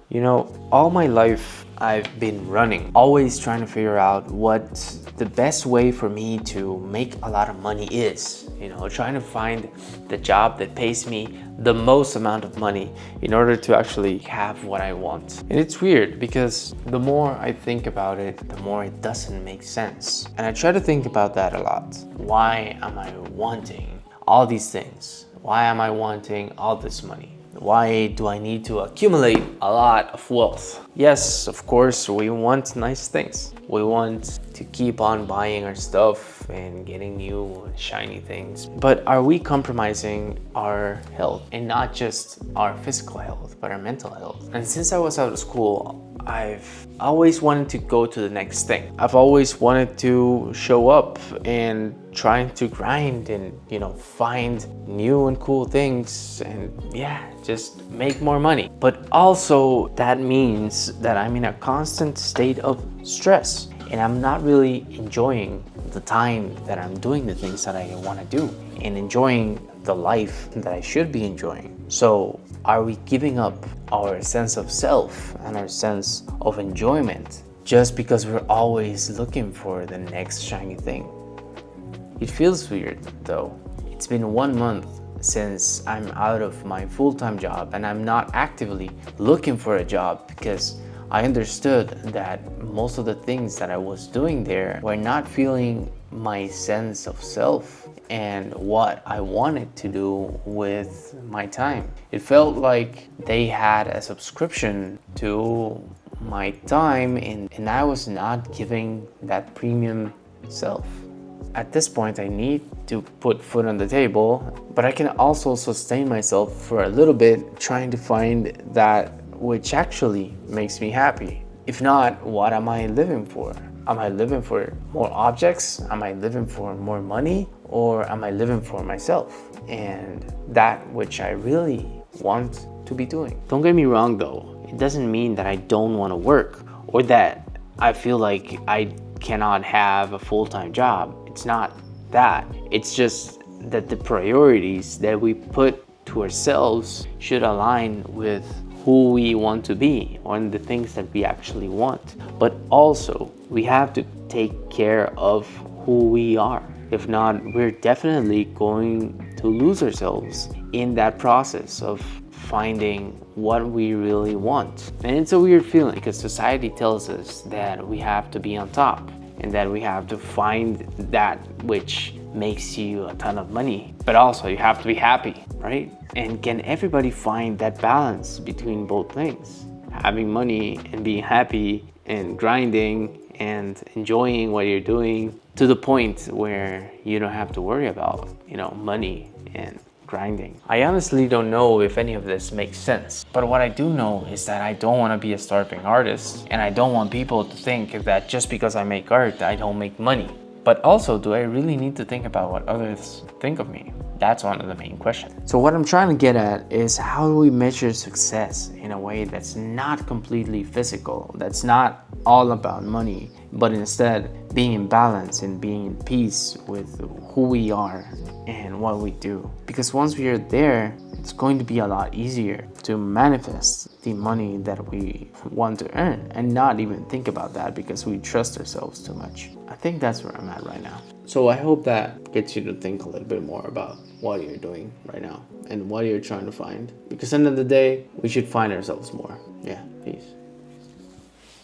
You know, all my life I've been running, always trying to figure out what the best way for me to make a lot of money is. You know, trying to find the job that pays me the most amount of money in order to actually have what I want. And it's weird because the more I think about it, the more it doesn't make sense. And I try to think about that a lot. Why am I wanting all these things? Why am I wanting all this money? Why do I need to accumulate a lot of wealth? Yes, of course, we want nice things. We want to keep on buying our stuff and getting new shiny things. But are we compromising our health? And not just our physical health, but our mental health. And since I was out of school, I've always wanted to go to the next thing. I've always wanted to show up and trying to grind and, find new and cool things and just make more money. But also that means that I'm in a constant state of stress and I'm not really enjoying the time that I'm doing the things that I want to do and enjoying the life that I should be enjoying. So are we giving up our sense of self and our sense of enjoyment just because we're always looking for the next shiny thing? It feels weird though. It's been 1 month since I'm out of my full-time job and I'm not actively looking for a job because I understood that most of the things that I was doing there were not feeling my sense of self and what I wanted to do with my time. It felt like they had a subscription to my time and I was not giving that premium self. At this point, I need to put food on the table, but I can also sustain myself for a little bit trying to find that which actually makes me happy. If not, what am I living for? Am I living for more objects? Am I living for more money? Or am I living for myself and that which I really want to be doing? Don't get me wrong though, it doesn't mean that I don't want to work or that I feel like I cannot have a full-time job. It's not that. It's just that the priorities that we put to ourselves should align with who we want to be or the things that we actually want. But also, we have to take care of who we are. If not, we're definitely going to lose ourselves in that process of finding what we really want. And it's a weird feeling because society tells us that we have to be on top and that we have to find that which makes you a ton of money. But also you have to be happy, right? And can everybody find that balance between both things? Having money and being happy and grinding and enjoying what you're doing to the point where you don't have to worry about, money and grinding. I honestly don't know if any of this makes sense, but what I do know is that I don't want to be a starving artist and I don't want people to think that just because I make art, I don't make money. But also, do I really need to think about what others think of me? That's one of the main questions. So what I'm trying to get at is how do we measure success in a way that's not completely physical, that's not all about money, but instead being in balance and being in peace with who we are and what we do. Because once we are there, it's going to be a lot easier to manifest the money that we want to earn and not even think about that because we trust ourselves too much. I think that's where I'm at right now. So I hope that gets you to think a little bit more about what you're doing right now and what you're trying to find. Because at the end of the day, we should find ourselves more. Yeah, peace.